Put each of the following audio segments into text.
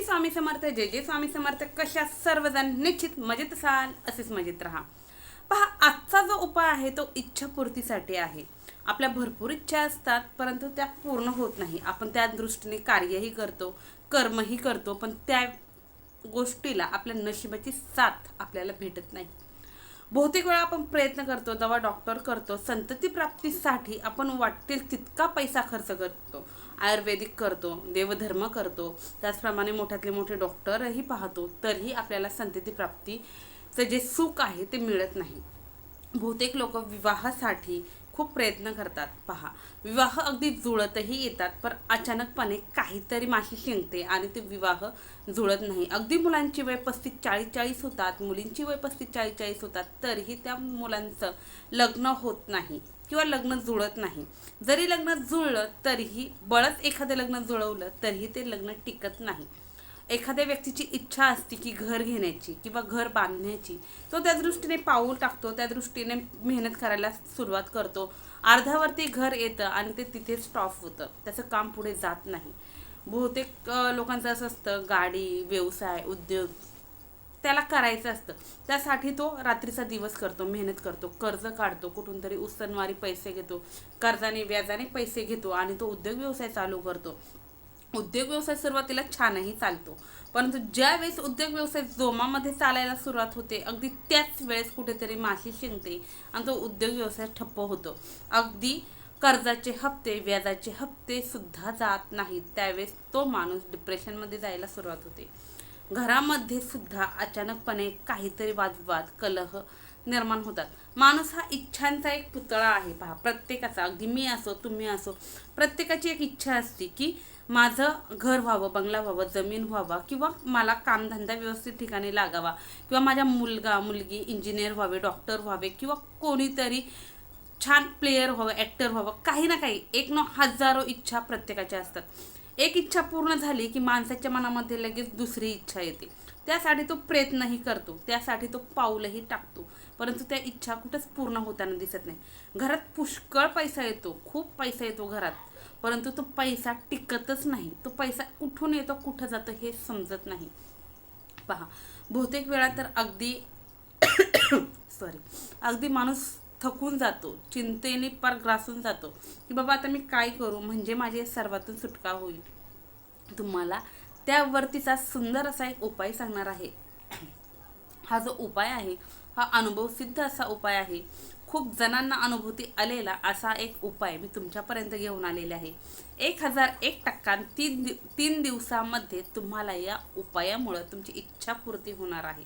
स्वामी समर्थ, जय जय स्वामी समर्थ. कशा सर्वजण निश्चित मजेत असाल, असेच मजेत राहा. पहा, आजचा जो उपाय आहे तो इच्छापूर्तीसाठी आहे. आपल्या भरपूर इच्छा असतात, परंतु त्या पूर्ण होत नाही. आपण त्या दृष्टीने कार्यही करतो, कर्मही करतो, पण त्या गोष्टीला आपल्या नशिबाची साथ आपल्याला भेटत नाही. बहुतेक वेळा आपण प्रयत्न करतो, दवा डॉक्टर करतो, संतती प्राप्तीसाठी आपण वाटेल तितका पैसा खर्च करतो, आयुर्वेदिक करतो, देवधर्म करतो, त्याचप्रमाणे मोठ्यातले मोठे डॉक्टरही पाहतो, तरीही आपल्याला संतती प्राप्तीचं जे सुख आहे ते मिळत नाही. बहुतेक लोक विवाहासाठी खूप प्रयत्न करतात. पहा, विवाह अगदी जुळतही येतात, पण अचानकपणे काहीतरी माशी शिंकते आणि ते विवाह जुळत नाही. अगदी मुलांची वय 35-40 होतात, मुलींची वय 35-40 होतात, तरीही त्या मुलांचं लग्न होत नाही किंवा लग्न जुळत नाही. जरी लग्न जुळलं तरीही बळच एखादं लग्न जुळवलं तरीही ते लग्न टिकत नाही. एखाद्या व्यक्तीची इच्छा असते की घर घेण्याची किंवा घर बांधण्याची, तो त्या दृष्टीने पाऊल टाकतो, त्या दृष्टीने मेहनत करायला सुरुवात करतो. अर्ध्यावरती घर येतं आणि ते तिथे स्टॉप होतं, त्याचं काम पुढे जात नाही. बहुतेक लोकांचं असं असतं, गाडी, व्यवसाय, उद्योग त्याला करायचं असतं, त्यासाठी तो रात्रीचा दिवस करतो, मेहनत करतो, कर्ज काढतो, कुठून तरी उसनवारी पैसे घेतो, कर्जाने व्याजाने पैसे घेतो आणि तो उद्योग व्यवसाय चालू करतो. उद्योग व्यवसाय सुरुवातीला छानही चालतो, परंतु ज्या वेळेस उद्योग व्यवसाय जोमामध्ये चालायला सुरुवात होते, अगदी त्याच वेळेस कुठेतरी माशी शिंकते आणि तो उद्योग व्यवसाय ठप्प होतो. अगदी कर्जाचे हप्ते, व्याजाचे हप्ते सुद्धा जात नाहीत. त्यावेळेस तो माणूस डिप्रेशनमध्ये जायला सुरुवात होते. घरामध्ये सुद्धा अचानकपणे काहीतरी वादविवाद, कलह निर्माण होतात. माणूस हा इच्छांचा एक पुतळा आहे. पहा, प्रत्येकाचा, अगदी मी असो, तुम्ही असो, प्रत्येकाची एक इच्छा असते की माझं घर व्हावं, बंगला व्हावं, जमीन व्हावा, किंवा मला कामधंदा व्यवस्थित ठिकाणी लागावा, किंवा माझ्या मुलगा मुलगी इंजिनियर व्हावे, डॉक्टर व्हावे, किंवा कोणीतरी छान प्लेयर व्हावं, ॲक्टर व्हावं. काही ना काही, एक न हजारो इच्छा प्रत्येकाच्या असतात. एक इच्छा पूर्ण झाली की माणसाच्या मनामध्ये लगेच दुसरी इच्छा येते. त्यासाठी तो प्रयत्नही करतो, त्यासाठी तो पाऊलही टाकतो, परंतु त्या इच्छा कुठंच पूर्ण होताना दिसत नाही. घरात पुष्कळ पैसा येतो, खूप पैसा येतो घरात, परंतु तो पैसा टिकतच नाही. तो पैसा कुठून येतो, कुठं जातो हे समजत नाही. पहा, बहुतेक वेळा तर अगदी माणूस थकून जातो, चिंतेने पार ग्रासून जातो की बाबा आता मी काय करू म्हणजे माझी सर्वातून सुटका होईल. तुम्हाला त्यावरतीचा सुंदर असा एक उपाय सांगणार आहे. हा जो उपाय आहे हा अनुभवसिद्ध असा उपाय आहे. खूप जणांना अनुभूती आलेला असा एक उपाय मी तुमच्यापर्यंत घेऊन आलेले आहे. 1001% 3 दिवसामध्ये तुम्हाला या उपायामुळे तुमची इच्छापूर्ती होणार आहे.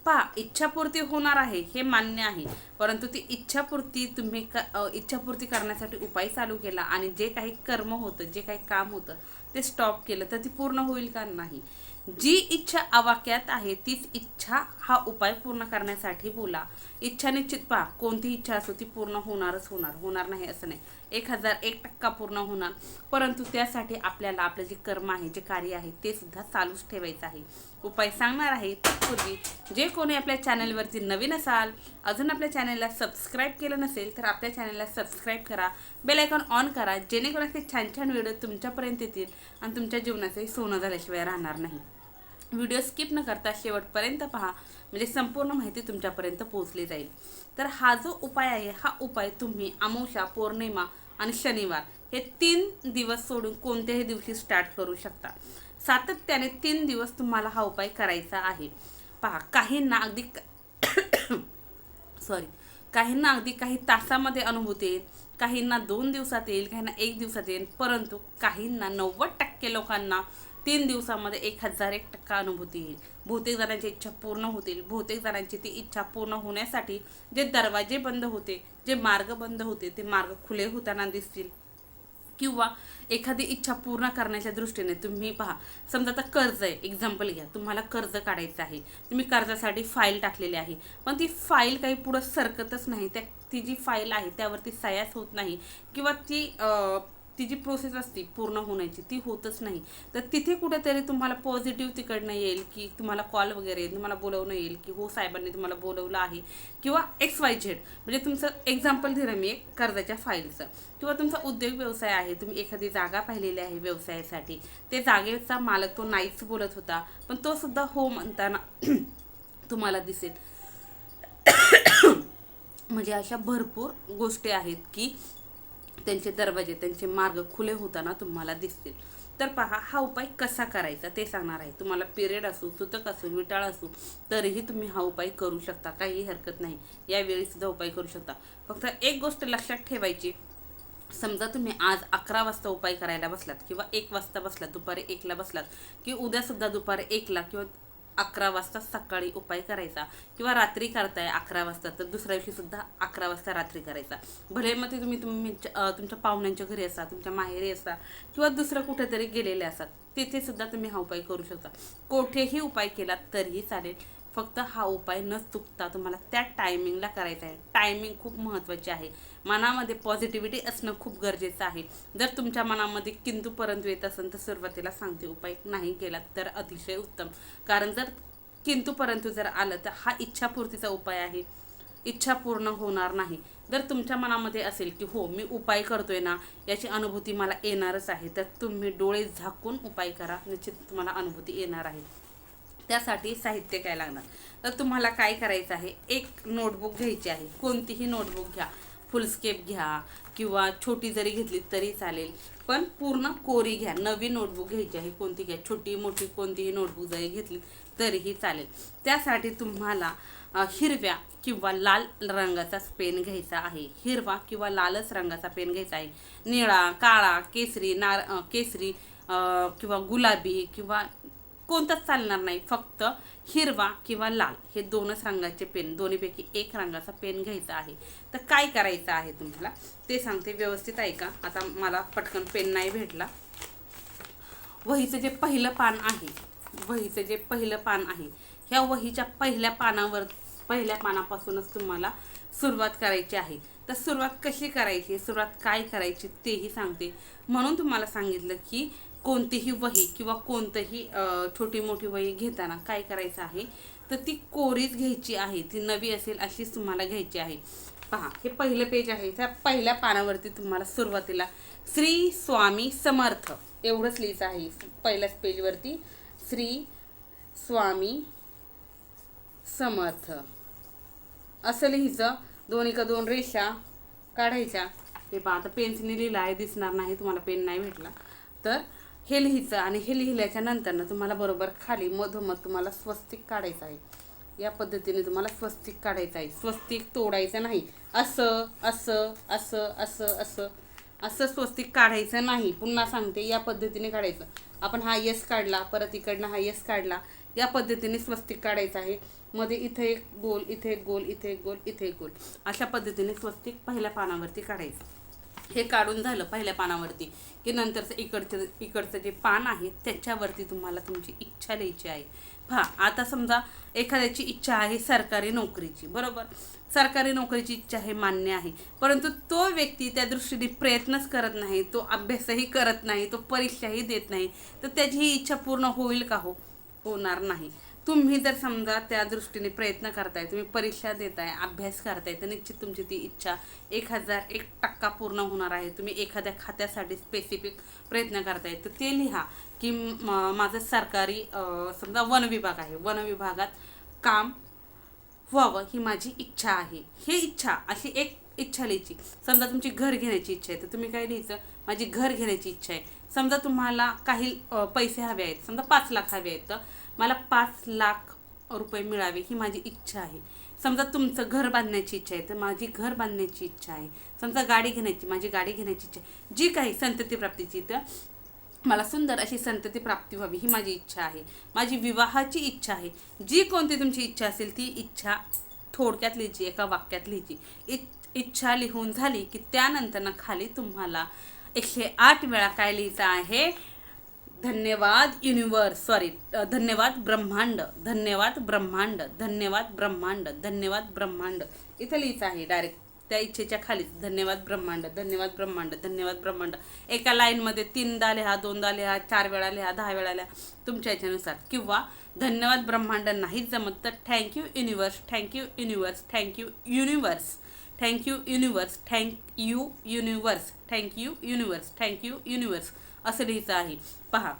पहा, इच्छापूर्ती होणार आहे हे मान्य आहे, परंतु ती इच्छापूर्ती तुम्ही इच्छापूर्ती करण्यासाठी उपाय चालू केला आणि जे काही कर्म होतं, जे काही काम होतं ते स्टॉप केलं, तर ती पूर्ण होईल का? नाही. जी इच्छा आवाक्यात आहे तीच इच्छा हा उपाय पूर्ण करण्यासाठी बोला. इच्छा निश्चित, पहा, कोणती इच्छा असो ती पूर्ण होणारच होणार नाही असं नाही. 1001% पूर्ण होणार, परंतु त्यासाठी आपल्याला आपलं जे कर्म आहे, जे कार्य आहे ते सुद्धा चालूच ठेवायचं आहे. उपाय सांगणार आहे त्यापूर्वी जे कोणी आपल्या चॅनलवरती नवीन असाल, अजून आपल्या चॅनलला सबस्क्राईब केलं नसेल तर आपल्या चॅनलला सबस्क्राईब करा, बेल आयकॉन ऑन करा, जेणेकरून ते छान छान व्हिडिओ तुमच्यापर्यंत येतील आणि तुमच्या जीवनाचंही सोनं झाल्याशिवाय राहणार नाही. व्हिडिओ स्किप न करता शेवटपर्यंत पहा, म्हणजे संपूर्ण माहिती तुमच्यापर्यंत पोहोचली जाईल. तर हा जो उपाय आहे हा उपाय तुम्ही अमावस्या, पौर्णिमा आणि शनिवार हे 3 दिवस सोडून कोणत्याही दिवशी स्टार्ट करू शकता. सातत्याने 3 दिवस तुम्हाला हा उपाय करायचा आहे. पहा, काहींना अगदी काही तासामध्ये अनुभूती येईल, काहींना 2 दिवसात येईल, काहींना 1 दिवसात येईल, परंतु काहींना 90% लोकांना 3 दिवसामध्ये 1001% अनुभूती येईल. बहुतेक जणांची इच्छा पूर्ण होतील. बहुतेक जणांची ती इच्छा पूर्ण होण्यासाठी जे दरवाजे बंद होते, जे मार्ग बंद होते, ते मार्ग खुले होताना दिसतील. किंवा एखादी इच्छा पूर्ण करण्याच्या दृष्टीने तुम्ही पहा, समजा आता कर्ज आहे, एक्झाम्पल घ्या, तुम्हाला कर्ज काढायचं आहे, तुम्ही कर्जासाठी फाईल टाकलेली आहे, पण ती फाईल काही पुढं सरकतच नाही. ती जी फाईल आहे त्यावरती सह्याच होत नाही, किंवा ती ती जी प्रोसेस असते पूर्ण होण्याची ती होतच नाही. तर तिथे कुठेतरी तुम्हाला पॉझिटिव्ह तिकडनं येईल की तुम्हाला कॉल वगैरे येईल, तुम्हाला बोलवणं येईल की हो साहेबांनी तुम्हाला बोलवलं आहे, किंवा XYZ. म्हणजे तुमचं एक्झाम्पल दिलं मी एक कर्जाच्या फाईलचं, किंवा तुमचा उद्योग व्यवसाय आहे, तुम्ही एखादी जागा पाहिलेली आहे व्यवसायासाठी, ते जागेचा मालक तो नाहीच बोलत होता, पण तो सुद्धा हो म्हणताना तुम्हाला दिसेल. म्हणजे अशा भरपूर गोष्टी आहेत की त्यांचे दरवाजे, त्यांचे मार्ग खुले होताना तुम्हाला दिसतील. तर पहा, हा उपाय कसा करायचा ते सांगणार आहे. तुम्हाला पिरियड असू, सुतक असू, विटाळ असू, तरीही तुम्ही हा उपाय करू शकता, काही हरकत नाही. यावेळी सुद्धा उपाय करू शकता. फक्त एक गोष्ट लक्षात ठेवायची, समजा तुम्ही आज 11 वाजता उपाय करायला बसलात, किंवा 1 वाजता बसलात, दुपारी 1ला बसलात, की उद्यासुद्धा दुपारी 1ला किंवा 11 वाजता सकाळी उपाय करायचा, किंवा रात्री करताय 11 वाजता तर दुसऱ्या दिवशी सुद्धा 11 वाजता रात्री करायचा. भले मग ते तुम्ही तुमच्या पाहुण्यांच्या घरी असा, तुमच्या माहेरी असा, किंवा दुसरं कुठेतरी गेलेले असतात, तिथे सुद्धा तुम्ही हा उपाय करू शकता. कोठेही उपाय केला तरीही चालेल. फक्त हा उपाय न चुकता तुम्हाला त्या टायमिंगला करायचा आहे. टायमिंग खूप महत्त्वाची आहे. मनामध्ये पॉझिटिव्हिटी असणं खूप गरजेचं आहे. जर तुमच्या मनामध्ये किंतु परंतु येत असेल तर सुरुवातीला सांगते उपाय नाही केला तर अतिशय उत्तम. कारण जर किंतु परंतु जर आलं तर हा इच्छापूर्तीचा उपाय आहे, इच्छा पूर्ण होणार नाही. जर तुमच्या मनामध्ये असेल की हो मी उपाय करतोय ना, याची अनुभूती मला येणारच आहे, तर तुम्ही डोळे झाकून उपाय करा, निश्चित तुम्हाला अनुभूती येणार आहे. त्यासाठी साहित्य काय लागणार, तर तुम्हाला काय करायचं आहे, एक नोटबुक घ्यायची आहे. कोणतीही नोटबुक घ्या, फुलस्केप घ्या किंवा छोटी जरी घेतली तरी चालेल, पण पूर्ण कोरी घ्या. नवी नोटबुक घ्यायची आहे, कोणती घ्या, छोटी मोठी कोणतीही नोटबुक जरी घेतली तरीही चालेल. त्यासाठी तुम्हाला हिरव्या किंवा लाल रंगाचा पेन घ्यायचा आहे. हिरवा किंवा लालच रंगाचा पेन घ्यायचा आहे. निळा, काळा, केसरी, केसरी किंवा गुलाबी किंवा कोणताच चालणार नाही, फक्त हिरवा किंवा लाल हे दोनच रंगाचे पेन, दोन्हीपैकी एक रंगाचा पेन घ्यायचा आहे. तर काय करायचं आहे तुम्हाला ते सांगते, व्यवस्थित ऐका. आता मला पटकन पेन नाही भेटला. वहीचं जे पहिलं पान आहे, वहीचं जे पहिलं पान आहे, ह्या वहीच्या पहिल्या पानापासूनच तुम्हाला सुरुवात करायची आहे. तर सुरुवात कशी करायची, सुरुवात काय करायची तेही सांगते. म्हणून तुम्हाला सांगितलं की कोणतीही वही किंवा कोणतंही छोटी मोठी वही घेताना काय करायचं आहे, तर ती कोरीच घ्यायची आहे. ती नवी असेल अशीच तुम्हाला घ्यायची आहे. पहा, हे पहिलं पेज आहे. त्या पहिल्या पानावरती तुम्हाला सुरुवातीला श्री स्वामी समर्थ एवढंच लिहायचं आहे. पहिल्याच पेजवरती श्री स्वामी समर्थ असं लिहायचं. दोन रेषा काढायच्या. हे पहा, आता पेन्सिलने लिहिलं आहे, दिसणार नाही तुम्हाला, पेन नाही भेटला तर हे लिहायचं. आणि हे लिहिल्याच्या नंतर तुम्हाला बरोबर खाली मधोमध तुम्हाला स्वस्तिक काढायचं आहे. या पद्धतीने तुम्हाला स्वस्तिक काढायचं आहे. स्वस्तिक तोडायचं नाही, असं असं असं असं असं असं स्वस्तिक काढायचं नाही. पुन्हा सांगते, या पद्धतीने काढायचं. आपण हा यस काढला, परत इकडनं हा यस काढला, या पद्धतीने स्वस्तिक काढायचं आहे. मध्ये इथे एक गोल, इथे एक गोल, इथे एक गोल, इथे एक गोल, अशा पद्धतीने स्वस्तिक पहिल्या पानावरती काढायचं. हे काढून झालं पहिल्या पानावरती की नंतरचं इकडचं जे पान आहे त्याच्यावरती तुम्हाला तुमची इच्छा लिहायची आहे. पहा, आता समजा एखाद्याची इच्छा आहे सरकारी नोकरीची, बरोबर, सरकारी नोकरीची इच्छा आहे, मान्य आहे, परंतु तो व्यक्ती त्या दृष्टीने प्रयत्नच करत नाही, तो अभ्यासही करत नाही, तो परीक्षाही देत नाही, तर त्याची ही इच्छा पूर्ण होईल का? होणार नाही. तुम्ही जर समजा त्या दृष्टीने प्रयत्न करताय, तुम्ही परीक्षा देताय, अभ्यास करताय, तर निश्चित तुमची ती इच्छा 1001% पूर्ण होणार आहे. तुम्ही एखाद्या खात्यासाठी स्पेसिफिक प्रयत्न करताय तर ते लिहा की माझं सरकारी समजा वन विभाग आहे, वन विभागात काम व्हावं ही माझी इच्छा आहे. हे इच्छा, अशी एक इच्छा लिहायची. समजा तुमची घर घेण्याची इच्छा आहे तर तुम्ही काय लिहायचं, माझी घर घेण्याची इच्छा आहे. समजा तुम्हाला काही पैसे हवे आहेत, समजा 5 लाख हवे आहेत, तर मला 5 लाख रुपये मिळावे ही माझी इच्छा आहे. समजा तुमचं घर बांधण्याची इच्छा आहे तर माझी घर बांधण्याची इच्छा आहे. समजा गाडी घेण्याची, माझी गाडी घेण्याची इच्छा आहे. जी काही संतती प्राप्तीची, तर मला सुंदर अशी संतती प्राप्ती व्हावी ही माझी इच्छा आहे. माझी विवाहाची इच्छा आहे. जी कोणती तुमची इच्छा असेल ती इच्छा थोडक्यात लिहायची, एका वाक्यात लिहायची. इच्छा लिहून झाली की त्यानंतर खाली तुम्हाला 108 वेळा काय लिहायचं आहे, धन्यवाद युनिवर्स, धन्यवाद ब्रह्मांड, धन्यवाद ब्रह्मांड, धन्यवाद ब्रह्मांड, धन्यवाद ब्रह्मांड, इथं लिहायचं आहे डायरेक्ट. त्या इच्छेच्या खालीच धन्यवाद ब्रह्मांड, धन्यवाद ब्रह्मांड, धन्यवाद ब्रह्मांड एका लाईनमध्ये 3दा लिहा, 2दा लिहा, 4 वेळा लिहा, 10 वेळा लिहा, तुमच्या इच्छेनुसार. किंवा धन्यवाद ब्रह्मांड नाहीच जमत तर thank you universe, thank you universe, thank you universe, thank you universe, thank you universe, thank you universe, thank you universe असं लिहायचं आहे. पहा,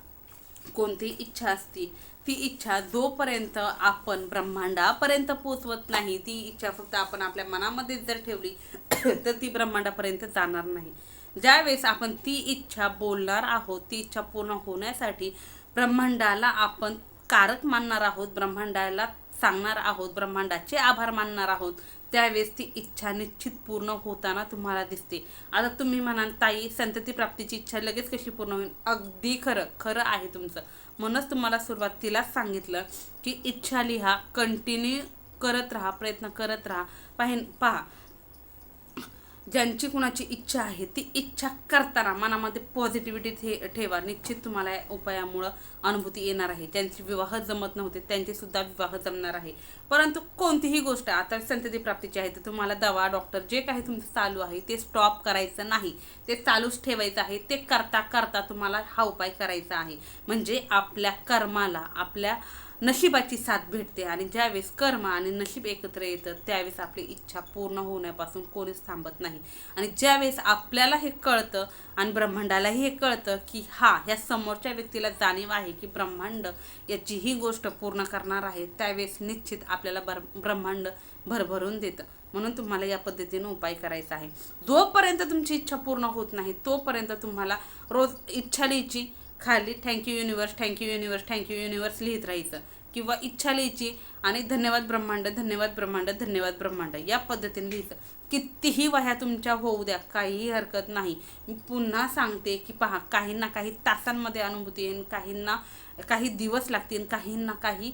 कोणती इच्छा असती ती इच्छा जोपर्यंत आपण ब्रह्मांडापर्यंत पोचवत नाही, ती इच्छा फक्त आपण आपल्या मनामध्ये जर ठेवली तर ती ब्रह्मांडापर्यंत जाणार नाही. ज्यावेळेस आपण ती इच्छा बोलणार आहोत, ती इच्छा पूर्ण होण्यासाठी ब्रह्मांडाला आपण कारक मानणार आहोत, ब्रह्मांडाला सांगणार आहोत, ब्रह्मांडाचे आभार मानणार आहोत, त्यावेळेस ती इच्छा निश्चित पूर्ण होताना तुम्हाला दिसते. आता तुम्ही म्हणाल ताई संतती प्राप्तीची इच्छा लगेच कशी पूर्ण होईल? अगदी खरं, खरं आहे तुमचं. म्हणूनच तुम्हाला सुरुवातीलाच सांगितलं की इच्छा लिहा, कंटिन्यू करत राहा, प्रयत्न करत राहा. पहा, ज्यांची कुणाची इच्छा आहे ती इच्छा करताना मनामध्ये पॉझिटिव्हिटी ठेवा, निश्चित तुम्हाला या उपायामुळं अनुभूती येणार आहे. ज्यांचे विवाह जमत नव्हते त्यांचे सुद्धा विवाह जमणार आहे. परंतु कोणतीही गोष्ट आता संतती प्राप्तीची आहे तर तुम्हाला दवा, डॉक्टर जे काही तुमचं चालू आहे ते स्टॉप करायचं नाही, ते चालूच ठेवायचं आहे. ते करता करता तुम्हाला हा उपाय करायचा आहे. म्हणजे आपल्या कर्माला, आपल्या नशिबाची साथ भेटते आणि ज्यावेळेस कर्म आणि नशीब एकत्र येतं त्यावेळेस आपली इच्छा पूर्ण होण्यापासून कोणीच थांबत नाही. आणि ज्यावेळेस आपल्याला हे कळतं आणि ब्रह्मांडालाही हे कळतं की ह्या समोरच्या व्यक्तीला जाणीव आहे की ब्रह्मांड याची ही गोष्ट पूर्ण करणार आहे, त्यावेळेस निश्चित आपल्याला ब्रह्मांड भरभरून देतं. म्हणून तुम्हाला या पद्धतीने उपाय करायचा आहे. जोपर्यंत तुमची इच्छा पूर्ण होत नाही तोपर्यंत तुम्हाला रोज इच्छा लिहायची, खाली thank you universe, thank you universe, thank you universe लिहित राहायचं. किंवा इच्छा लिहायची आणि धन्यवाद ब्रह्मांड, धन्यवाद ब्रह्मांड, धन्यवाद ब्रह्मांड या पद्धतीने लिहायचं. कितीही वह्या तुमच्या होऊ द्या, काहीही हरकत नाही. मी पुन्हा सांगते की पहा, काहींना काही तासांमध्ये अनुभूती येईल, काहींना काही दिवस लागतील, काहींना काही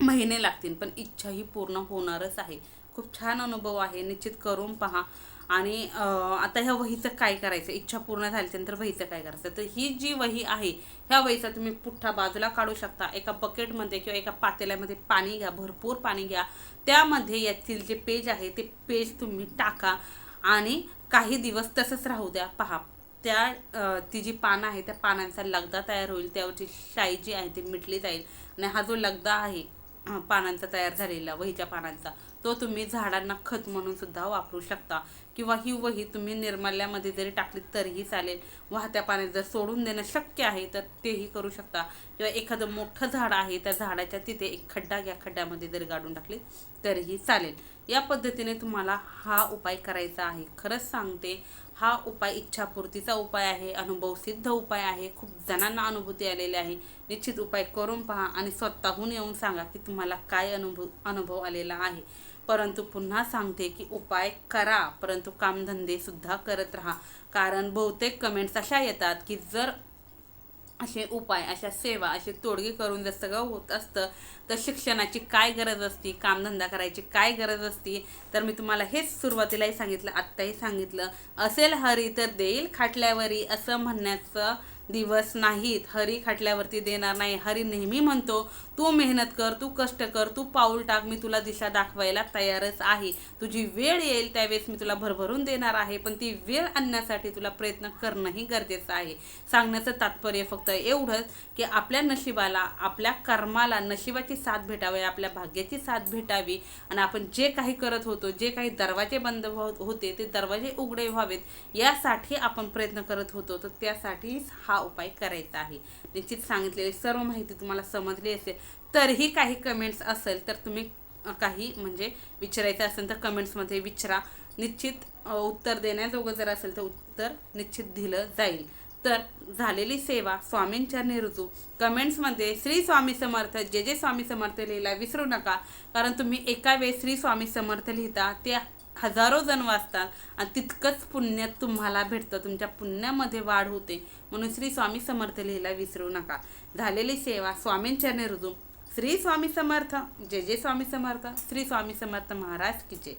महिने लागतील, पण इच्छा ही पूर्ण होणारच आहे. खूप छान अनुभव आहे, निश्चित करून पहा. आणि आता ह्या वहीचं काय करायचं, इच्छा पूर्ण झाल्यानंतर वहीचं काय करायचं, तर ही जी वही आहे ह्या वहीचा तुम्ही पुठ्ठा बाजूला काढू शकता. एका बकेटमध्ये किंवा एका पातेल्यामध्ये पाणी घ्या, भरपूर पाणी घ्या, त्यामध्ये यातील जे पेज आहे ते पेज तुम्ही टाका आणि काही दिवस तसंच राहू द्या. पहा, ती जी पानं आहे त्या पानांचा लगदा तयार होईल, त्यावरची शाई जी आहे ती मिटली जाईल आणि हा जो लगदा आहे पानांचा तयार झालेला, वहीच्या पानांचा, तो तुम्ही झाडांना खत म्हणून सुद्धा वापरू शकता. किंवा ही वही तुम्ही निर्माल्यामध्ये जरी टाकली तरीही चालेल. वाहत्या पाण्यात जर सोडून देणं शक्य आहे तर तेही करू शकता. किंवा एखादं मोठं झाड आहे त्या झाडाच्या तिथे एक खड्डा घ्या, खड्ड्यामध्ये जरी गाडून टाकली तरीही चालेल. या पद्धतीने तुम्हाला हा उपाय करायचा आहे. खरंच सांगते, हा उपाय इच्छापूर्तीचा उपाय आहे, अनुभवसिद्ध उपाय आहे. खूप जणांना अनुभूती आलेली आहे. निश्चित उपाय करून पहा आणि स्वतःहून येऊन सांगा की तुम्हाला काय अनुभव आलेला आहे. परंतु पुन्हा सांगते की उपाय करा, परंतु कामधंदे सुद्धा करत राहा. कारण बहुतेक कमेंट्स अशा येतात की जर असे उपाय, अशा सेवा, असे तोडगे करून जर सगळं होत असतं तर शिक्षणाची काय गरज असती, कामधंदा करायची काय गरज असती. तर मी तुम्हाला हेच सुरुवातीलाही सांगितलं, आत्ताही सांगितलं, असेल हरी तर देईल खाटल्यावरी असं म्हणण्याचं दिवस नाहीत. हरी खाटल्यावरती देणार नाही. हरी नेहमी म्हणतो तू मेहनत कर, तू कष्ट कर, तू पाऊल टाक, मी तुला दिशा दाखवायला तयारच आहे. तुझी वेळ येईल त्यावेळेस मी तुला भरभरून देणार आहे, पण ती वेळ आणण्यासाठी तुला प्रयत्न करणंही गरजेचं आहे. सांगण्याचं तात्पर्य फक्त एवढंच की आपल्या नशिबाला, आपल्या कर्माला नशिबाची साथ भेटावी, आपल्या भाग्याची साथ भेटावी आणि आपण जे काही करत होतो, जे काही दरवाजे बंद होते ते दरवाजे उघडे व्हावेत यासाठी आपण प्रयत्न करत होतो, तर त्यासाठीच हा उपाय करायचा आहे. निश्चित सांगितलेली सर्व माहिती तुम्हाला समजली असेल. तरीही काही कमेंट्स असेल तर तुम्ही काही म्हणजे विचारायचं असेल तर कमेंट्समध्ये विचारा. निश्चित उत्तर देण्याजोगं जर असेल तर उत्तर निश्चित दिलं जाईल. तर झालेली सेवा स्वामींचरणी रुजू. कमेंट्समध्ये श्री स्वामी समर्थ, जे जे स्वामी समर्थ लिहायला विसरू नका. कारण तुम्ही एका वेळेस श्री स्वामी समर्थ लिहिता ते हजारो जण वाचतात आणि तितकंच पुण्य तुम्हाला भेटतं, तुमच्या पुण्यामध्ये वाढ होते. म्हणून श्री स्वामी समर्थ लिहायला विसरू नका. झालेली सेवा स्वामींचरणी रुजू. श्री स्वामी समर्थ, जे जे स्वामी समर्थ, श्री स्वामी समर्थ महाराज की जय.